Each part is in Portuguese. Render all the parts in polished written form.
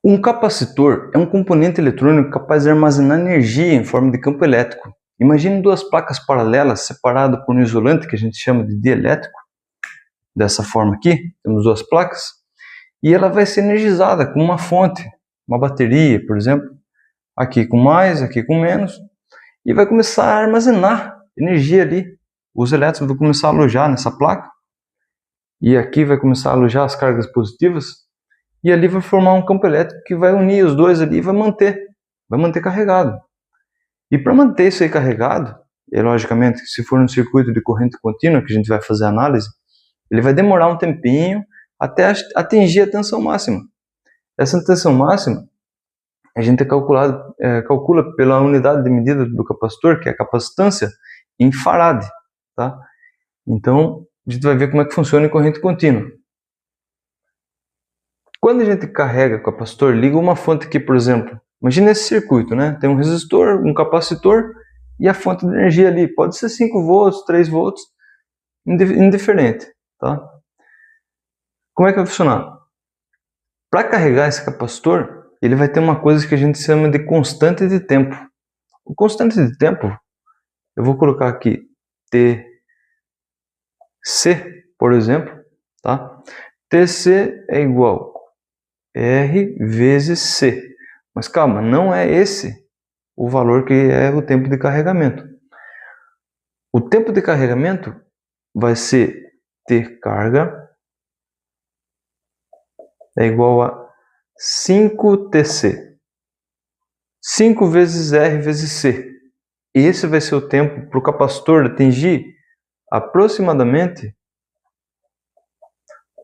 Um capacitor é um componente eletrônico capaz de armazenar energia em forma de campo elétrico. Imagine duas placas paralelas separadas por um isolante que a gente chama de dielétrico. Dessa forma aqui, temos duas placas, e ela vai ser energizada com uma fonte, uma bateria, por exemplo, aqui com mais, aqui com menos, e vai começar a armazenar energia ali. Os elétrons vão começar a alojar nessa placa, e aqui vai começar a alojar as cargas positivas, e ali vai formar um campo elétrico que vai unir os dois ali e vai manter carregado. E para manter isso aí carregado, e logicamente, se for um circuito de corrente contínua, que a gente vai fazer análise, ele vai demorar um tempinho até atingir a tensão máxima. Essa tensão máxima a gente calcula pela unidade de medida do capacitor, que é a capacitância, em farad. Tá? Então, a gente vai ver como é que funciona em corrente contínua. Quando a gente carrega o capacitor, liga uma fonte aqui, por exemplo. Imagina esse circuito, né? Tem um resistor, um capacitor e a fonte de energia ali. Pode ser 5 volts, 3 volts, indiferente. Tá? Como é que vai funcionar? Para carregar esse capacitor, ele vai ter uma coisa que a gente chama de constante de tempo. O constante de tempo, eu vou colocar aqui TC, por exemplo. Tá? TC é igual R vezes C. Mas calma, não é esse o valor que é o tempo de carregamento. O tempo de carregamento vai ser T carga é igual a 5TC. 5 vezes R vezes C. Esse vai ser o tempo para o capacitor atingir aproximadamente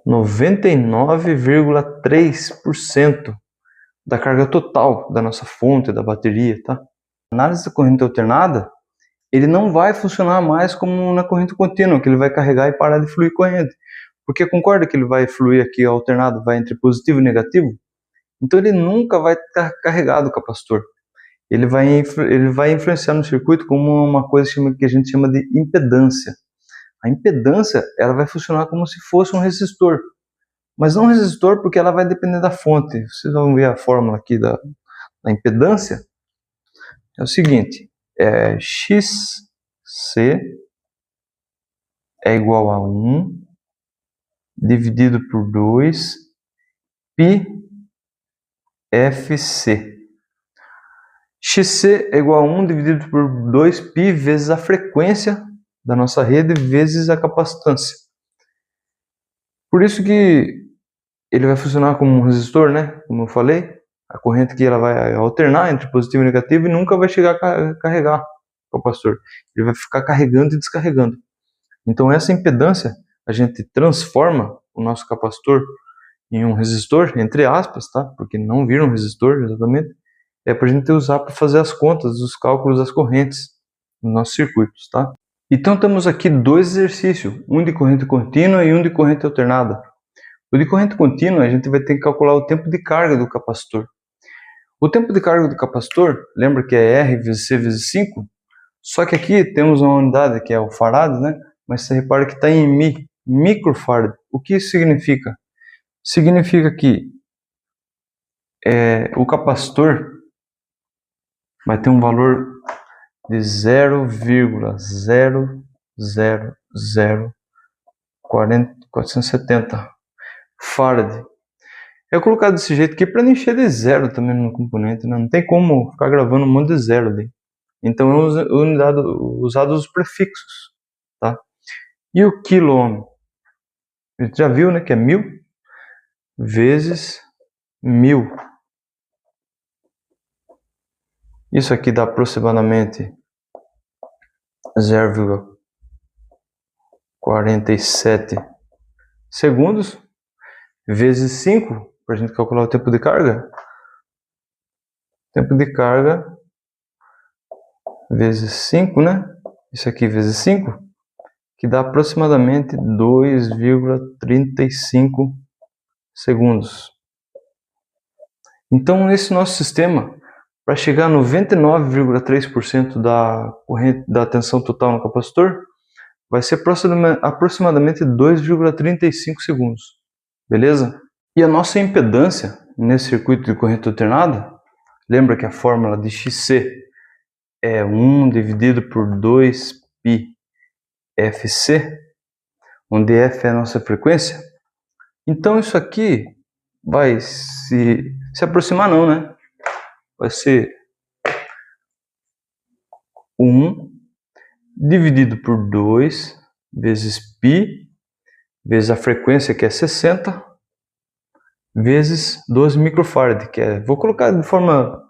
99,3% da carga total da nossa fonte, da bateria. Tá? A análise da corrente alternada, ele não vai funcionar mais como na corrente contínua, que ele vai carregar e parar de fluir corrente. Porque concorda que ele vai fluir aqui alternado, vai entre positivo e negativo? Então ele nunca vai estar carregado o capacitor. Ele vai influenciar no circuito como uma coisa que a gente chama de impedância. A impedância, ela vai funcionar como se fosse um resistor. Mas não um resistor porque ela vai depender da fonte. Vocês vão ver a fórmula aqui da impedância. É o seguinte, XC é igual a 1 dividido por 2 π FC. XC é igual a 1 dividido por 2 π vezes a frequência da nossa rede vezes a capacitância. Por isso que ele vai funcionar como um resistor, né? Como eu falei, a corrente que ela vai alternar entre positivo e negativo e nunca vai chegar a carregar o capacitor. Ele vai ficar carregando e descarregando. Então essa impedância, a gente transforma o nosso capacitor em um resistor, entre aspas, tá? Porque não vira um resistor exatamente. É para a gente usar para fazer as contas dos cálculos das correntes nos nossos circuitos, tá? Então temos aqui dois exercícios, um de corrente contínua e um de corrente alternada. O de corrente contínua a gente vai ter que calcular o tempo de carga do capacitor. O tempo de carga do capacitor, lembra que é R vezes C vezes 5? Só que aqui temos uma unidade que é o farad, né? Mas você repara que está em microfarad. O que isso significa? Significa que o capacitor vai ter um valor de 0,000470 farad. Eu colocar desse jeito aqui para não encher de zero também no componente, né? Não tem como ficar gravando um monte de zero ali. Então eu usado os prefixos, tá? E o quilômetro? A gente já viu, né, que é 1000 vezes 1000. Isso aqui dá aproximadamente 0,47 segundos vezes 5, para a gente calcular o tempo de carga. Tempo de carga vezes 5, né? Isso aqui vezes 5, que dá aproximadamente 2,35 segundos. Então, nesse nosso sistema, para chegar a 99,3% da tensão total no capacitor, vai ser aproximadamente 2,35 segundos. Beleza? E a nossa impedância nesse circuito de corrente alternada, lembra que a fórmula de XC é 1 dividido por 2πfc, onde F é a nossa frequência. Então isso aqui vai se aproximar não, né? Vai ser 1 dividido por 2 vezes π, vezes a frequência que é 60, vezes 12 microfarad, que é, vou colocar de forma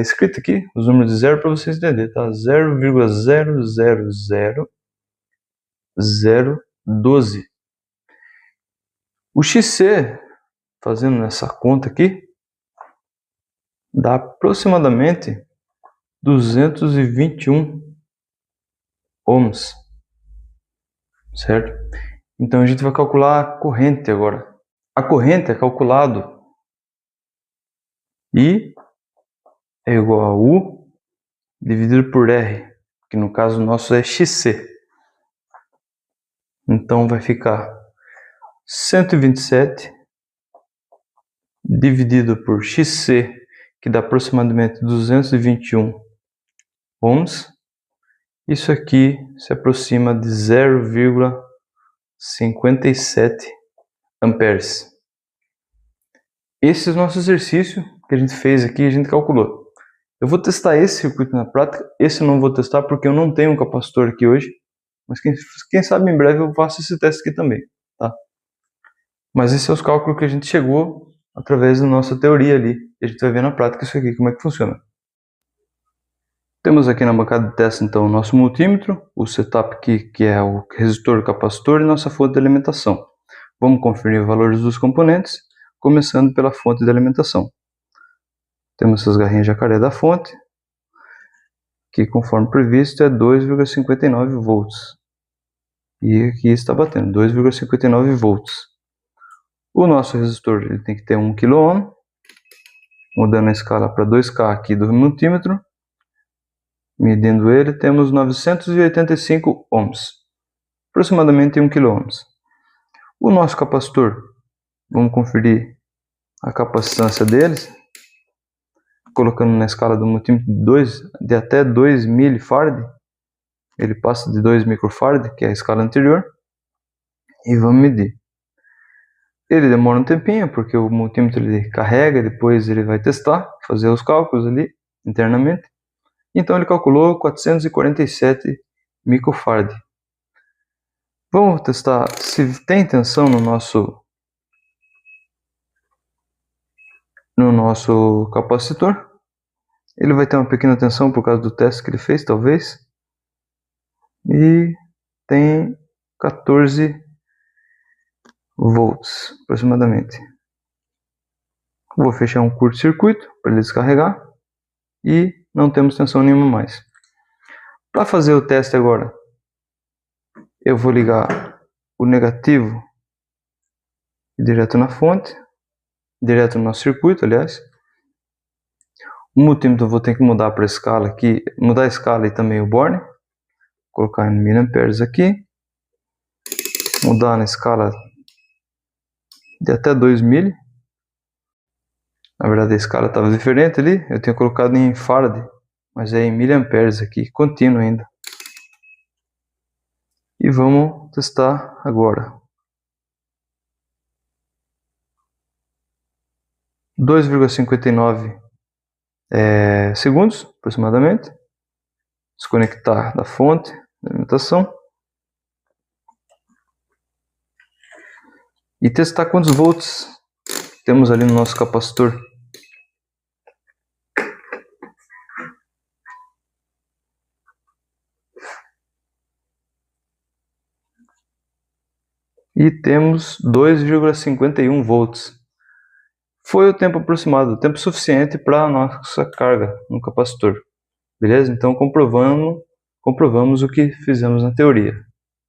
escrita aqui, os números de zero para vocês entenderem, tá? 0,000012. O XC, fazendo essa conta aqui, dá aproximadamente 221 ohms, certo? Então a gente vai calcular a corrente agora. A corrente é calculado I é igual a U dividido por R, que no caso nosso é XC. Então vai ficar 127 dividido por XC, que dá aproximadamente 221 ohms. Isso aqui se aproxima de 0,57 amperes. Esse é o nosso exercício que a gente fez aqui, a gente calculou. Eu vou testar esse circuito na prática, esse eu não vou testar porque eu não tenho um capacitor aqui hoje, mas quem sabe em breve eu faço esse teste aqui também, tá? Mas esses são os cálculos que a gente chegou através da nossa teoria ali, e a gente vai ver na prática isso aqui, como é que funciona. Temos aqui na bancada de teste então o nosso multímetro, o setup aqui que é o resistor, o capacitor e nossa fonte de alimentação. Vamos conferir os valores dos componentes, começando pela fonte de alimentação. Temos essas garrinhas jacaré da fonte, que conforme previsto é 2,59 volts. E aqui está batendo 2,59 volts. O nosso resistor ele tem que ter 1 kΩ, mudando a escala para 2K aqui do multímetro. Medindo ele, temos 985 ohms, aproximadamente 1 kΩ. O nosso capacitor, vamos conferir a capacitância deles, colocando na escala do multímetro de até 2 mF, ele passa de 2 microfarad, que é a escala anterior, e vamos medir. Ele demora um tempinho, porque o multímetro ele carrega, depois ele vai testar, fazer os cálculos ali internamente. Então ele calculou 447 microfarad. Vamos testar se tem tensão no nosso capacitor. Ele vai ter uma pequena tensão por causa do teste que ele fez, talvez. E tem 14 volts aproximadamente. Vou fechar um curto-circuito para ele descarregar. E não temos tensão nenhuma mais. Para fazer o teste agora, eu vou ligar o negativo direto na fonte, direto no nosso circuito, aliás. O multímetro eu vou ter que mudar para a escala aqui, mudar a escala e também o borne, colocar em miliamperes aqui, mudar na escala de até 2 mil. Na verdade a escala estava diferente ali, eu tinha colocado em farad, mas é em miliamperes aqui, contínuo ainda. E vamos testar agora. 2,59 segundos aproximadamente. Desconectar da fonte de alimentação. E testar quantos volts temos ali no nosso capacitor. E temos 2,51 volts. Foi o tempo aproximado, o tempo suficiente para a nossa carga no capacitor. Beleza? Então comprovamos o que fizemos na teoria.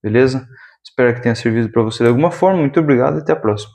Beleza? Espero que tenha servido para você de alguma forma. Muito obrigado e até a próxima.